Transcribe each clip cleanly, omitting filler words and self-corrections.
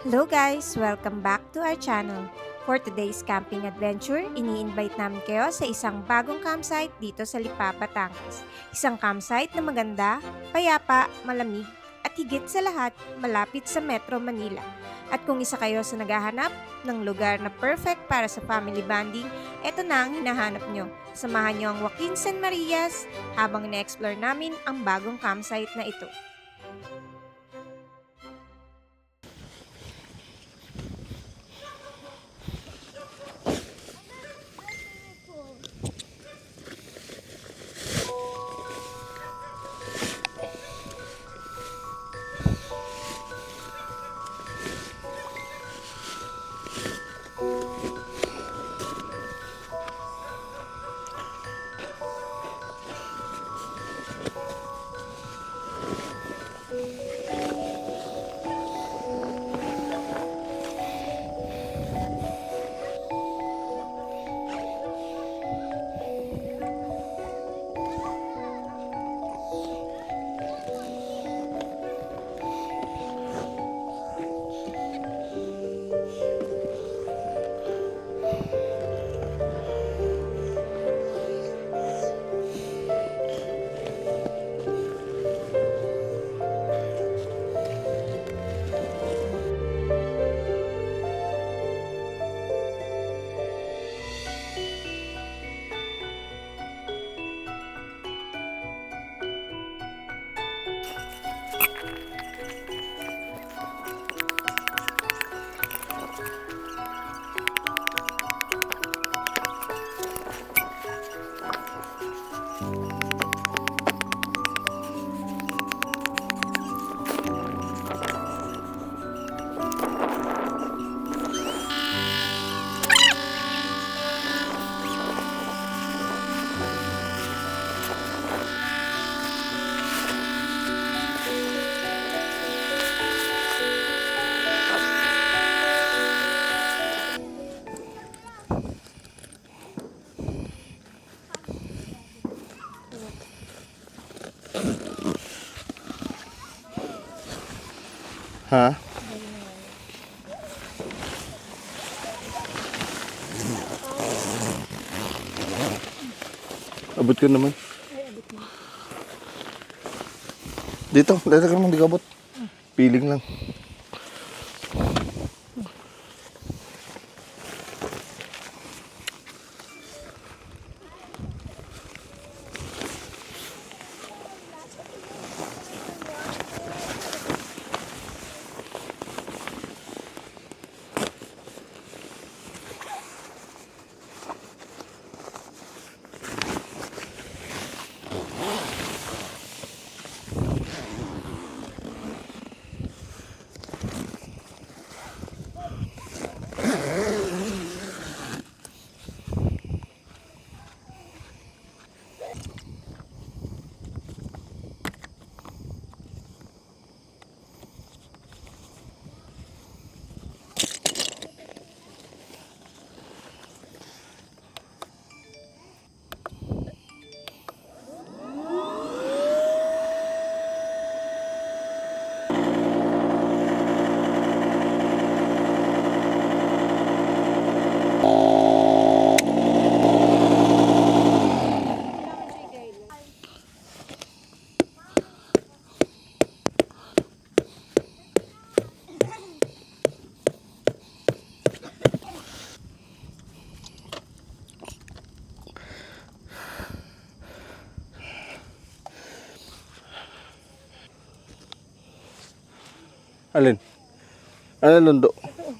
Hello guys! Welcome back to our channel. For today's camping adventure, ini-invite namin kayo sa isang bagong campsite dito sa Lipa, Batangas. Isang campsite na maganda, payapa, malamig, at higit sa lahat, malapit sa Metro Manila. At kung isa kayo sa naghahanap ng lugar na perfect para sa family bonding, eto na ang hinahanap nyo. Samahan nyo ang Joaquin San Marias habang na-explore namin ang bagong campsite na ito. Ha? Abot ka naman. Dito, dito ka naman, di ka abot. Piling lang. Alin? Ano lundo? Ito,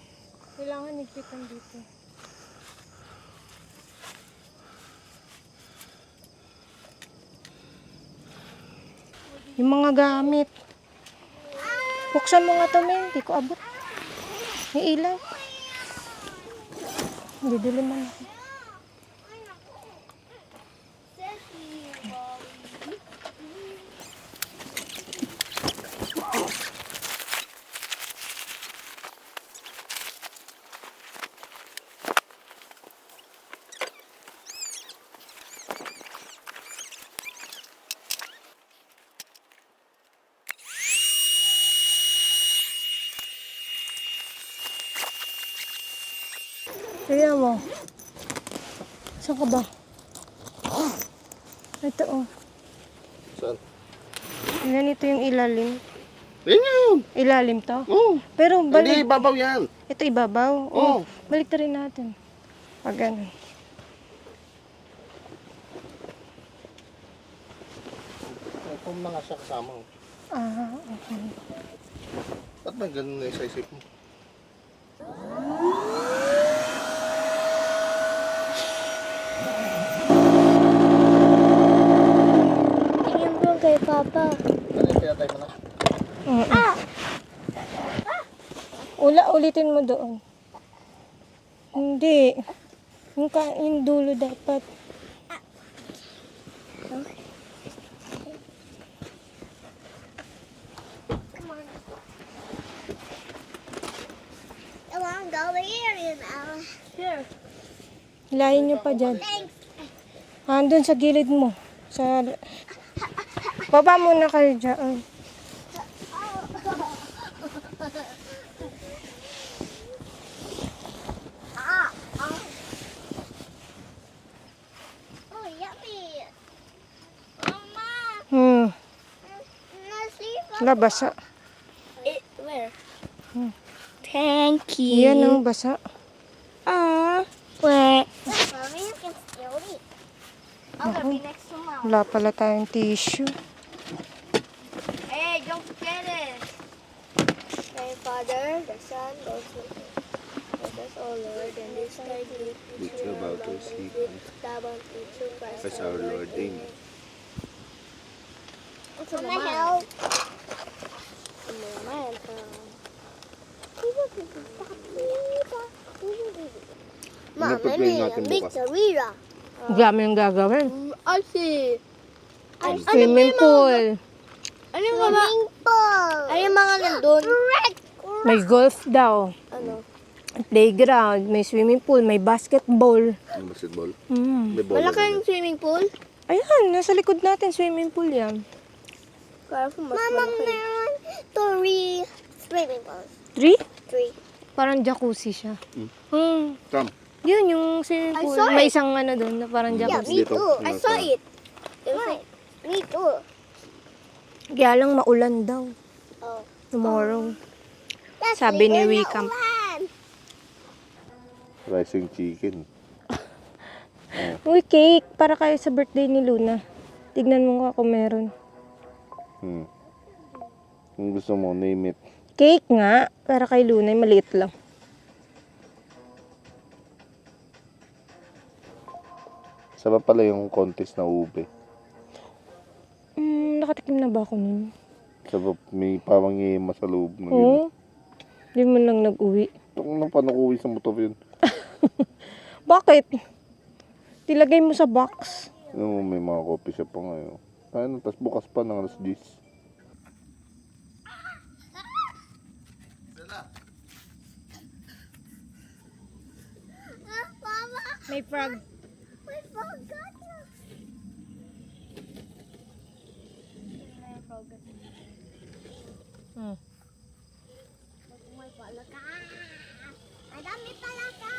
kailangan nigpitan dito. Yung mga gamit. Buksan mo nga ito, May. Hindi ko abot. May ilaw. Hindi diliman ako. Tignan mo. Saan ka ba? Ito oh. Saan? Ganito yung ilalim. Yan yun. Ilalim to? Oo. Pero Hindi, balik. babaw yan. Ito ibabaw? Oo. Balik na rin natin. Pag ganun. Ito mga siya kasama. Ah, okay. Ba't may ganun na sa isip mo? Tingin mo kay Papa. Ano kaya tayo mo na? Ulitin mo doon. Hindi. Yung dulo dapat. Come on. I want to go over here, you know. Here. Hilahin nyo pa dyan. Thanks. Andun sa gilid mo. Sa... Baba muna kayo dyan. Oh, yummy. Mama. Let's see. Labasa. Where? Thank you. Yan ang basa. Where? Mommy, you can still eat. I'm gonna be next to Mom. Wala pala tayong tissue. Hey, don't forget it. My Father, the Son, the Holy Spirit. Let us, O Lord, and this thy gift which we are about to receive, thou unto Christ Christ our Lord. Amen. What's in the help? Mom, I Pagpapilin need natin a big bukas. Sarira. Dami yung gagawin. I see. Swimming pool. Ano yung mga... Ano yung mga nandun? May golf daw. Ano? Playground. May swimming pool. May basketball. Yung basketball. Mm. May bola Malaki na yung swimming pool? Ayan, nasa likod natin swimming pool yan. Mama, meron 3 swimming pools. 3? 3. Parang jacuzzi siya. Hmm. Tam. Yun, yung swimming I pool. saw May it. isang ano doon na parang Yeah, jacuzzi. me Dito, too. I nasa- saw it. Me too. Kaya lang maulan daw. Oh. Tomorrow. Let's Sabi sleep ni in the Wicam. ulan. Rising chicken. Uy, cake. Para kayo sa birthday ni Luna. Tignan mo nga kung meron. Kung gusto mo, name it. Cake nga. Para kay Luna. Maliit lang. Saba pala yung contest na ube. Nakatikim na ba ako nun? Saba may parang yema sa loob ng yun. Oo. Hindi mo lang nag-uwi. Ito kung nang panukuwi sa motor yun. Bakit? Tilagay mo sa box. Ano, may mga coffee shop pa ngayon. Ano, tas bukas pa ng alas 10. Mama, May frog. we forgot. Hmm. May palaka. Ang dami palaka.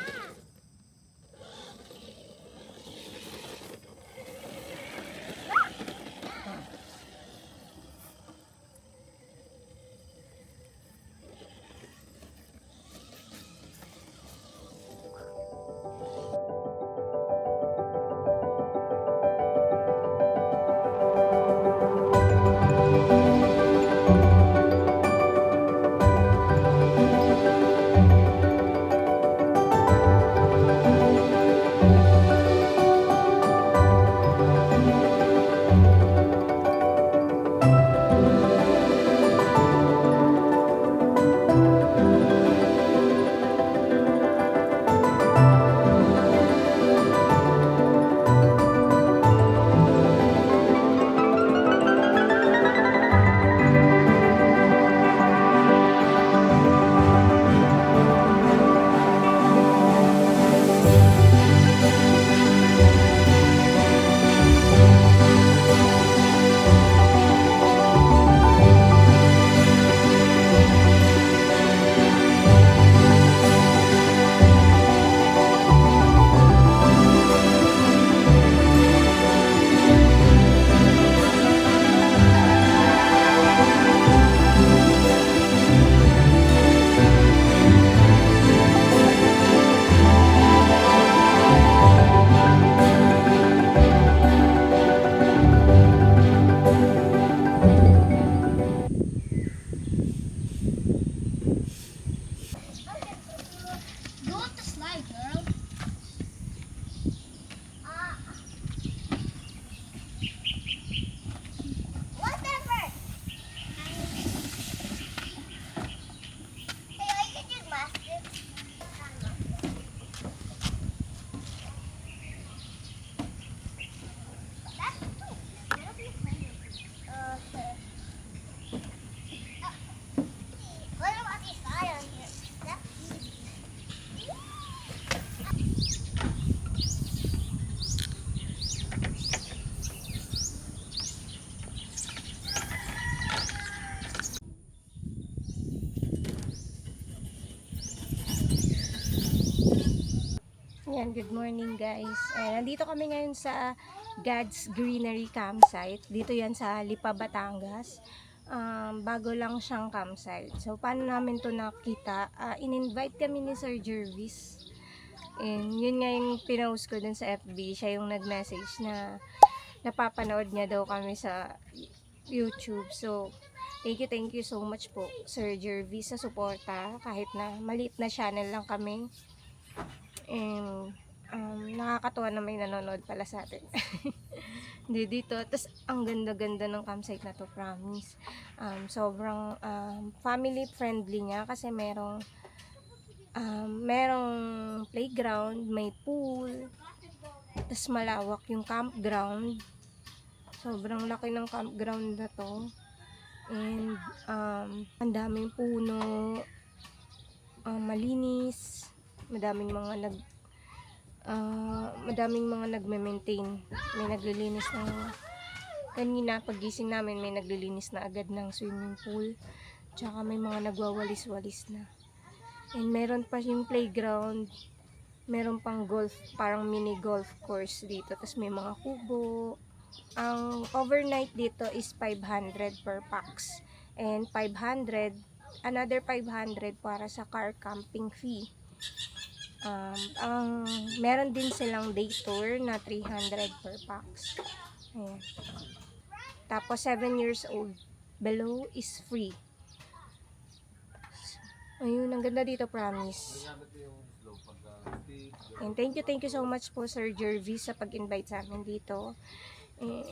Go up the slide, girl. Whatever. Hey, I can just master. That's two. That'll be fine. Sure. What about this guy on here? That's easy. Yan, good morning guys. Nandito kami ngayon sa God's Greenery Campsite. Dito yan sa Lipa, Batangas. Bago lang siyang campsite. So, paano namin to nakita? In-invite kami ni Sir Jervis. And yun nga yung pinost ko dun sa FB. Siya yung nag-message na napapanood niya daw kami sa YouTube. So, thank you so much po, Sir Jervis, sa suporta. Kahit na maliit na channel lang kami. And nakakatuwa na may nanonood pala sa atin. Hindi dito. Tapos ang ganda-ganda ng campsite na to, promise. Sobrang family friendly niya kasi merong playground, may pool. Tapos malawak yung campground. Sobrang laki ng campground na to. And ang daming puno, malinis, madaming mga nagme-maintain. May naglilinis ng kanina pagising namin, may naglilinis na agad ng swimming pool. Tsaka may mga nagwawalis-walis na. And meron pa yung playground. Meron pang golf, parang mini golf course dito. Tapos may mga kubo. Ang overnight dito is 500 per pax. And 500, another 500 para sa car camping fee. Meron din silang day tour na 300 per pax. Ayan. Tapos 7 years old below is free. Ayun, ang ganda dito, promise. And thank you so much po, Sir Jervis, sa pag-invite sa amin dito. And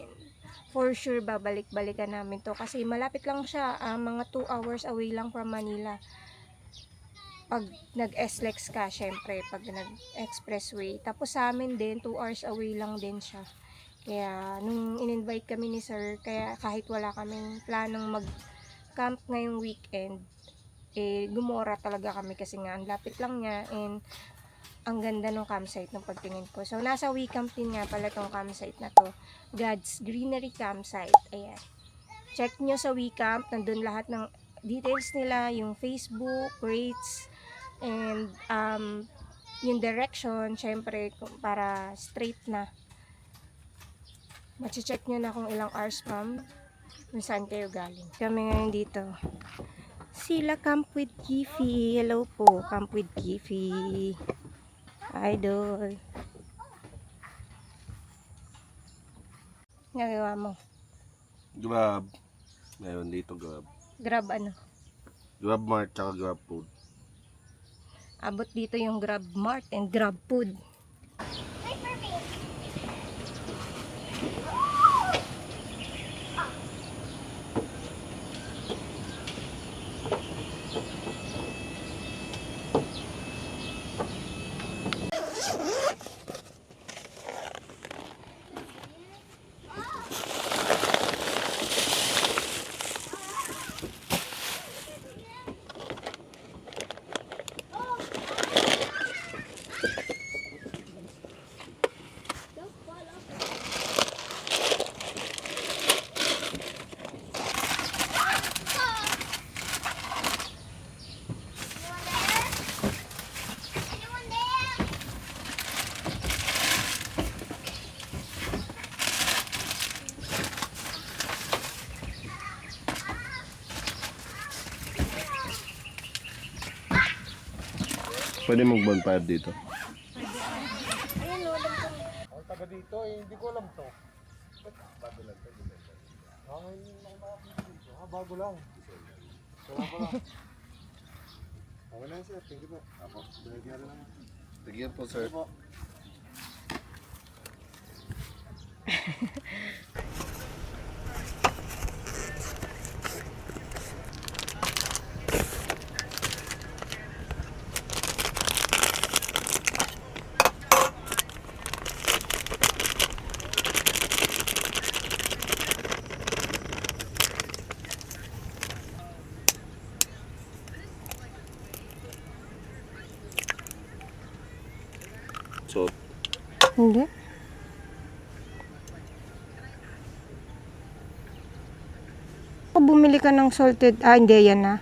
for sure, babalik-balikan namin to kasi malapit lang siya, mga 2 hours away lang from Manila. Pag nag-SLEX ka, syempre, pag nag-expressway. Tapos sa amin din, 2 hours away lang din siya. Kaya, nung in-invite kami ni Sir, kaya kahit wala kaming planong mag-camp ngayong weekend, gumora talaga kami kasi nga, ang lapit lang niya, and ang ganda ng campsite ng pagtingin ko. So, nasa WeCamp din nga pala tong campsite na to. God's Greenery Campsite. Ayan. Check nyo sa WeCamp, nandun lahat ng details nila, yung Facebook, rates, and yung direction, syempre, para straight na. Mache-check nyo na kung ilang hours from kung saan kayo galing. Kami ngayon dito. Sila Camp with Kifi. Hello po, Camp with Kifi. Idol. Nagawa mo? Grab. Ngayon dito grab. Grab ano? Grab mart tsaka grab food. Abot dito yung Grab Mart and Grab Food. Wait for me. Pwede mag-bonfire dito. Ang taga dito, hindi ko alam to. Bago lang to. Ngayon lang ako dito. Bago lang. Wala pa lang. Okay lang sir, thank you po. Ako, bagyan lang. Tigyan po, sir. So, Hindi. Kung bumili ka ng salted, hindi, yan na.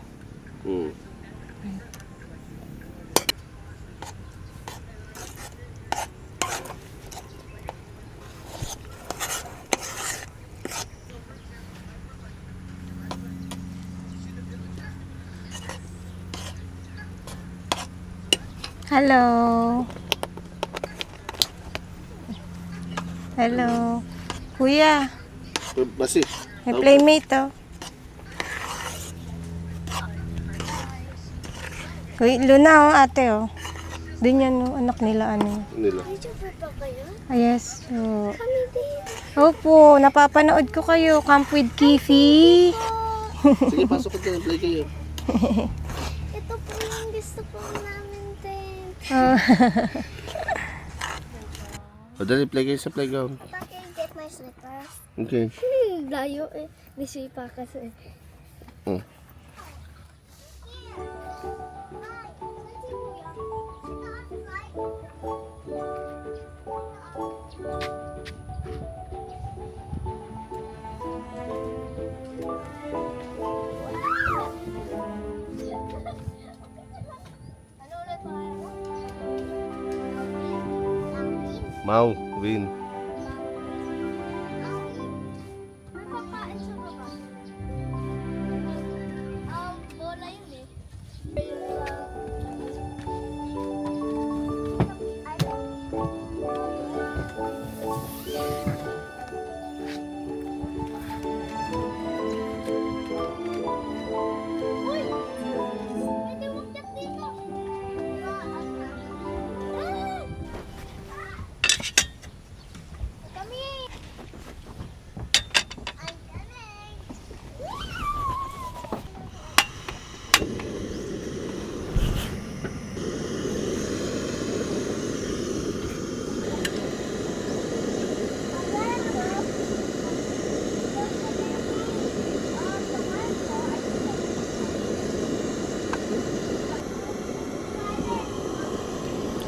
Hello. Hello. Kuya, Basi. may playmate oh. Kuya, Luna oh, ate oh. Din yan oh, anak nila ano. Nila. YouTuber pa kayo? Yes. So, Kami din. opo, napapanood ko kayo. Camp with Kifi. Sige, pasok ka dyan. Play kayo. Ito po yung gusto po namin din. Oh. O, dali, play kayo sa playground. Papa, can you get my slippers? Okay. Layo eh. Nisipa kasi. Oh. Ano ulit pa kayo? Mau, win. May pagkain sa baba. Bola yun eh. Uy! Pwede umakyat dito. Kami! I'm coming!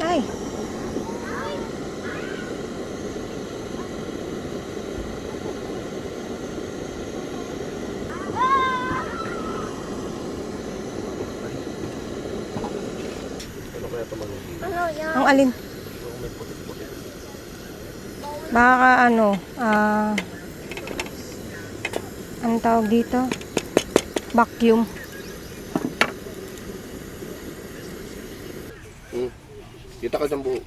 Ay. Ano yan? Ang alin? Baka ano, anong tawag dito? Vacuum. Kita ka dyan buo.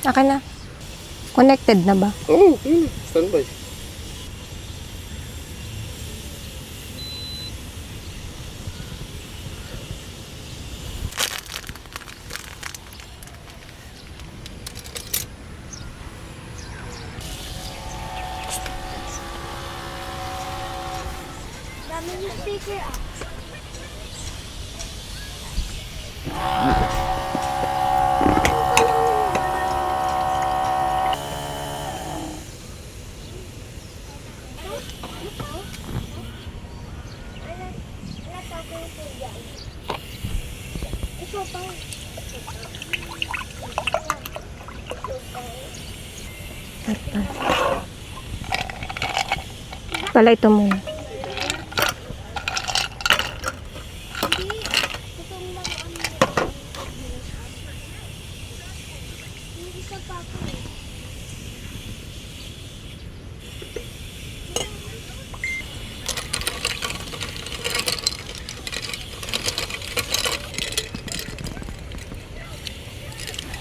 Akin na. Connected na ba? Oo, standby. Dami yung speaker ah. Pala ito muna.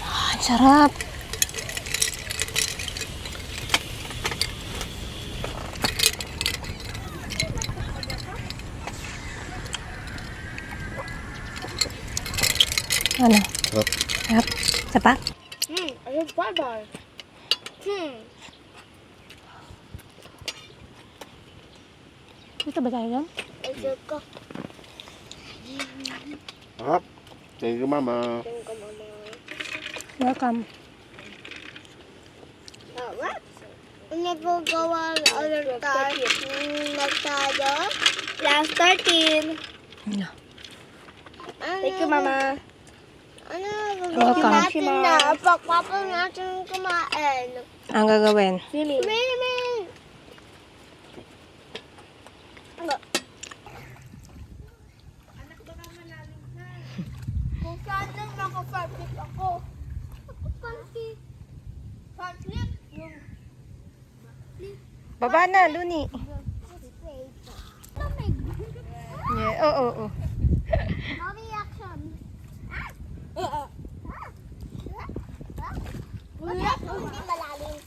Ah, ang sarap. Ano? Sarap. Sarap. Isa pa? Ayun pa ba? Ito ba tayo yan? Ayun ka. Sarap. Thank you, Mama. Ayun ka, mama. Welcome. What? Ano po gawa ulit tayo? Nagtayo? Last 13. Ano? Thank you, mama. Ano? Welcome. Natin na. Pagpapa natin kumain. Ang gagawin? Mini. Kung saan lang naka-fartlip ako. Fartlip. Fartlip. Yung Baba na, Luni. lamig. Yeah. Oo, oo. Mommy action. Ulit. Hindi malalim.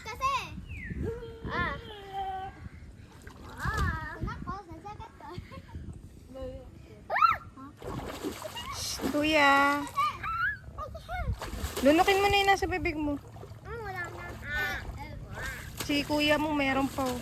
Kasi. Nako, sasagat ka. Kuya. Lunukin mo na yung nasa bibig mo. Wala na. Si kuya mo meron pa. Oh.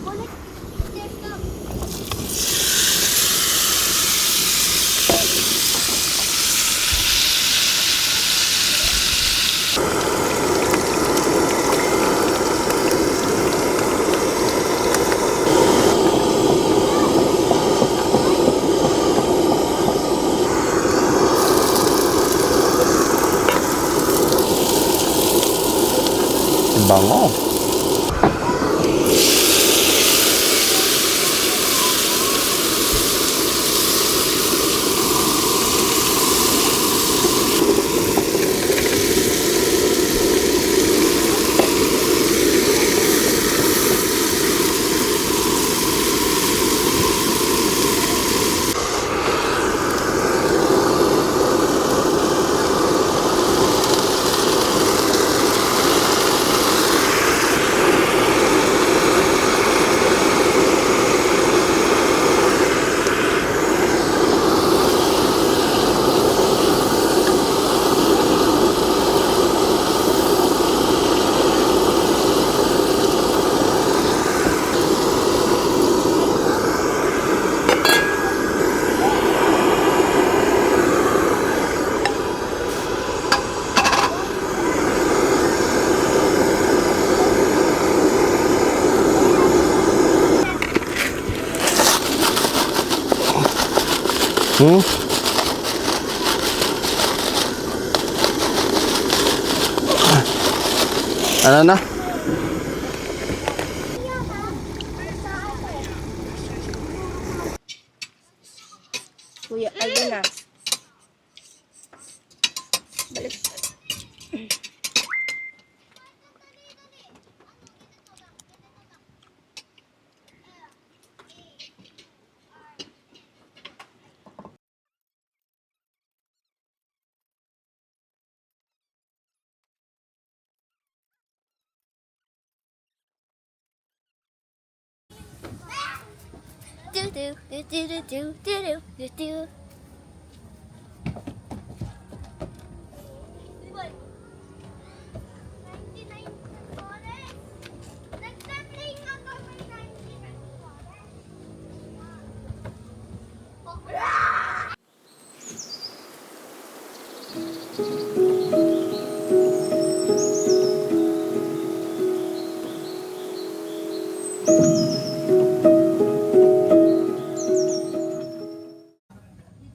Ulit bango. Hmm? Ano na? Kuya, ayun na. Balik. Do do do do do do do do do.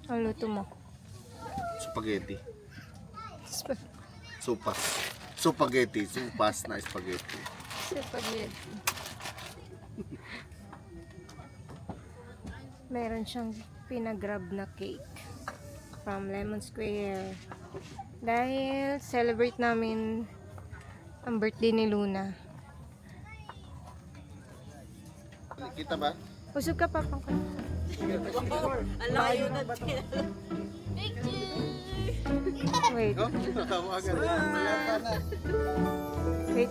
Ang luto mo. Spaghetti. Supas. Spaghetti. Supas na spaghetti. Spaghetti. Meron siyang pinagrab na cake from Lemon Square. Dahil celebrate namin ang birthday ni Luna. Kita ba? Usog ka pa pang Wait. Oh, natawagan. Wait.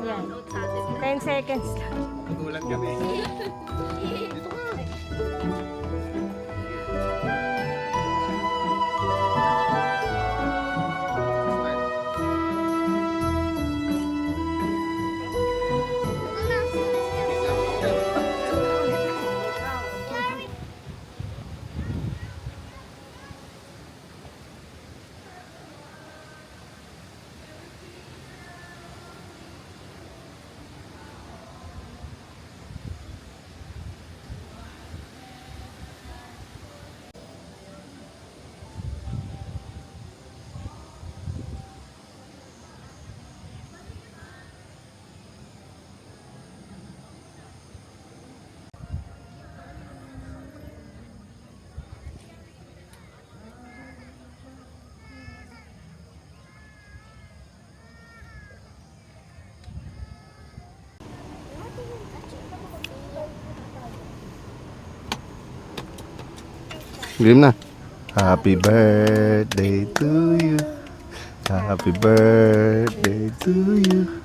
Yan. 10 seconds lang. Magulan kami. Dito ka. Game na. Happy birthday to you. Happy birthday to you.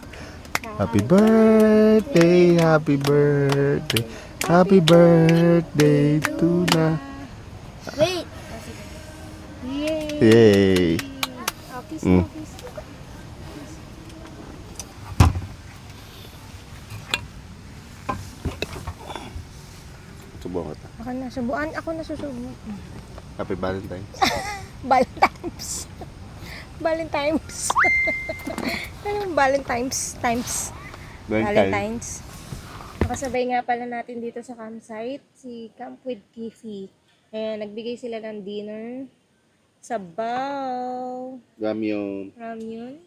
Happy birthday, happy birthday. Happy birthday to na. Wait. Yay! Yay. Kiss Mm. mo, kiss. Subukan kita. Ako na, subuan. Ako na susubo. Happy Valentine's. Valentine's. Valentine's. Anong Valentine's times? Valentine's. Nakasabay nga pala natin dito sa campsite, si Camp with Kifi. Ayan, nagbigay sila ng dinner. Sabaw. Ramyun. Ramyun.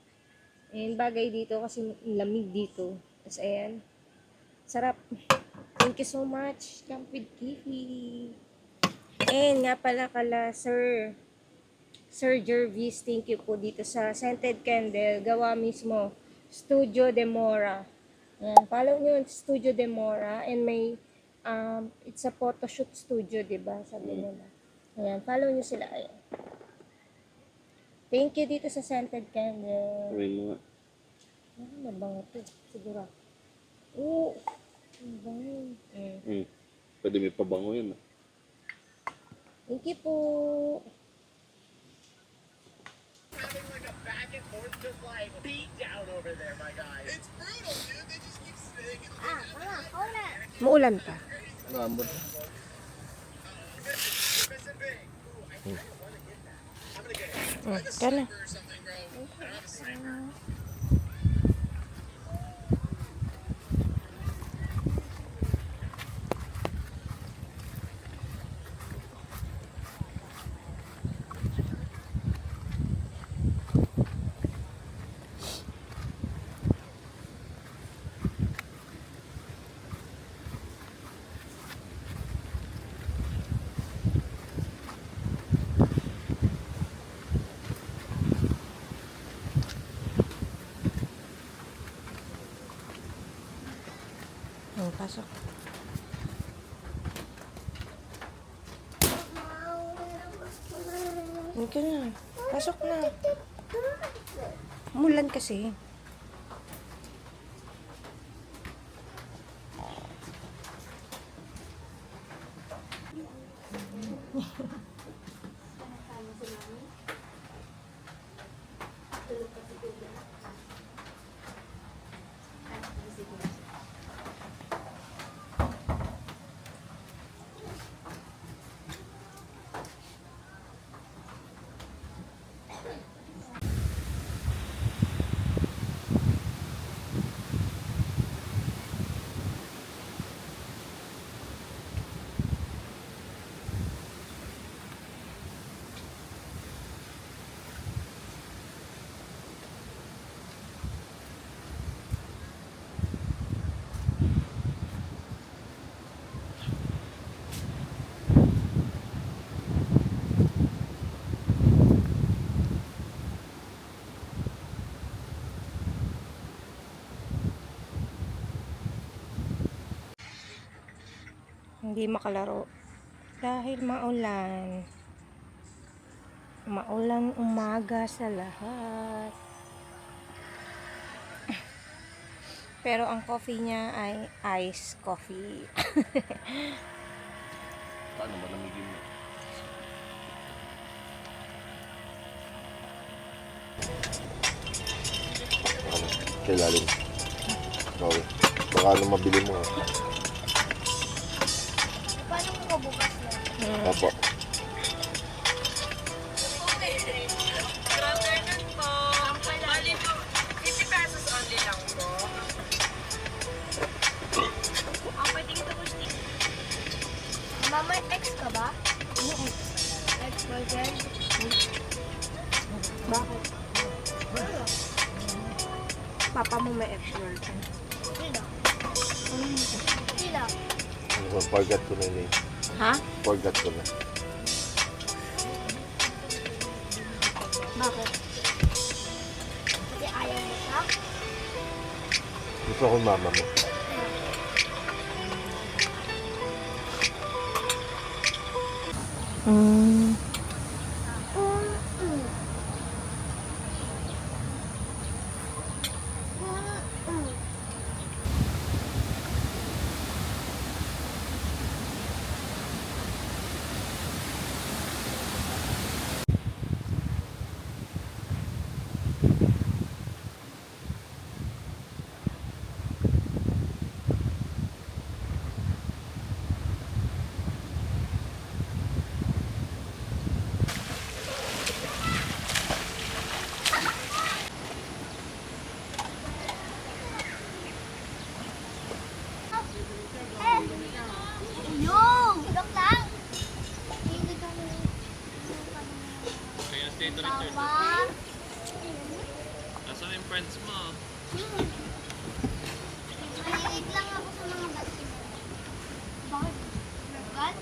And bagay dito kasi lamig dito. Tapos ayan. Sarap. Thank you so much. Camp with Kifi. And nga pala Sir Jervis, thank you po dito sa Scented Candle. Gawa mismo. Studio Demora. Ayan, follow nyo yung Studio Demora. And may, it's a photoshoot studio, diba? Sabi nila. Ayan, follow nyo sila. Ayan. Thank you dito sa Scented Candle. Sabihin mo nga. Mabango to. Siguro. Oo. Mabango. Pwede may pabango yun. Thank you po. Muulan pa. Nambot. Kana. Pasok. Hindi na. Pasok na. Mulan kasi. Hindi makalaro dahil maulan. Maulan umaga sa lahat. Pero ang coffee niya ay ice coffee. Paano malamigin mo? Kailalim. Okay. Baka ano mabili mo. Paano mo mabukas yan? Apo. Mama, ex ka ba? Ex-boyfriend? Bakit? Papa mo may ex-girlfriend. Sino? Sino? Forgot ko na yun. Ha? Forgot ko na. Bakit? Kasi ayaw mo siya? Gusto ko yung mama mo. Yung! Joke lang! Hindi kami... Tawa. Saan yung friends mo? Mahilig lang ako sa mga basketball. Bakit? Basketball?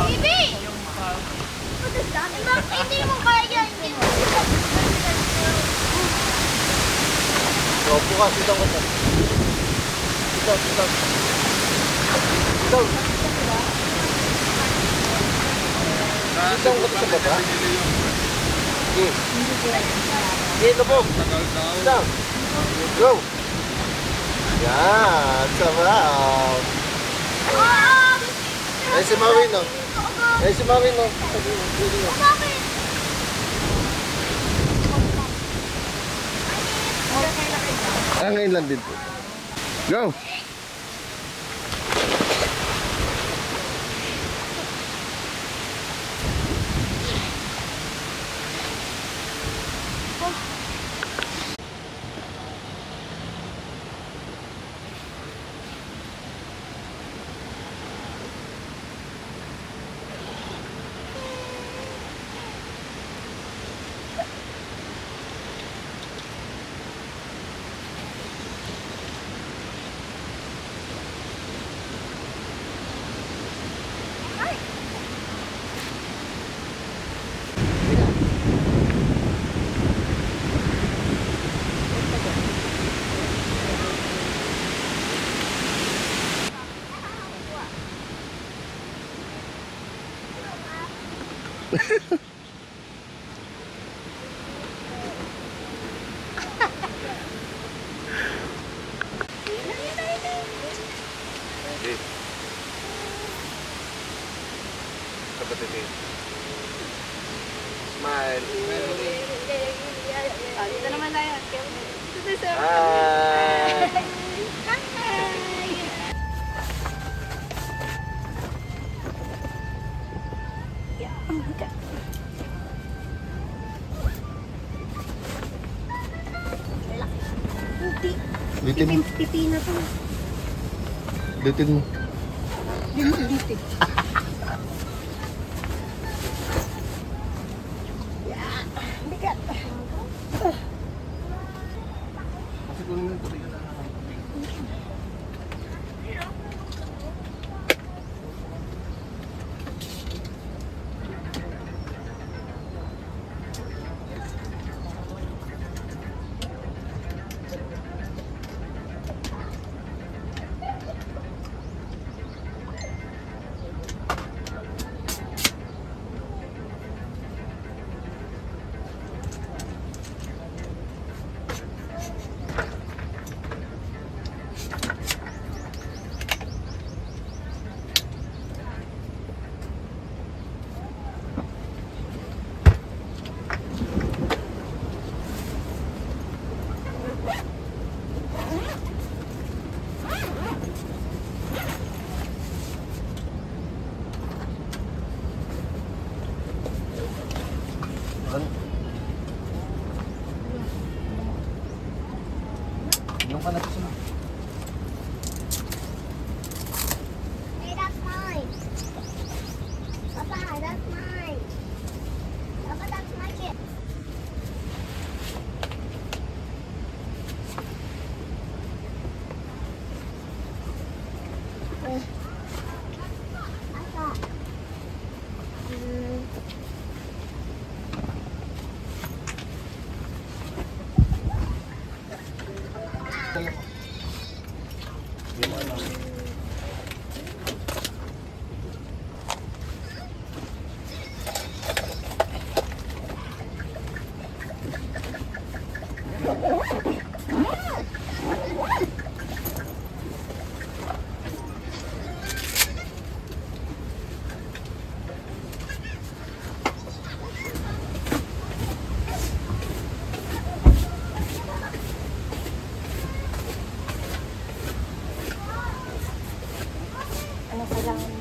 Baby! What is that? Hindi mo kaya, hindi mo. So, bukas, sitaw ka sa. Sitaw. Sitaw. Sitaw ka sa baba? Sige. Sige, lubog. Sitaw. Go. Yan, sarap. Ay, si Mawin, no? Ay, si Mawin, no? Bakit? Ngayon lang din po. Go! Smile. Dito naman tayo. Dito sa... Hi! Litin mo. Pipi na to. Litin mo. Dito. Kasi kung yung tubig na anong kailangan.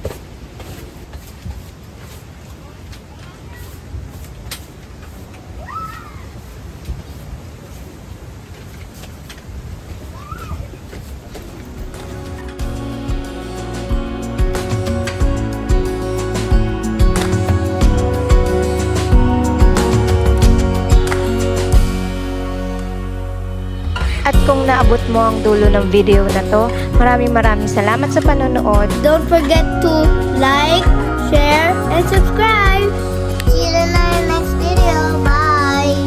At kung naabot mo ang dulo ng video na to, maraming salamat sa panonood. Don't forget to like, share, and subscribe. See you in our next video. Bye.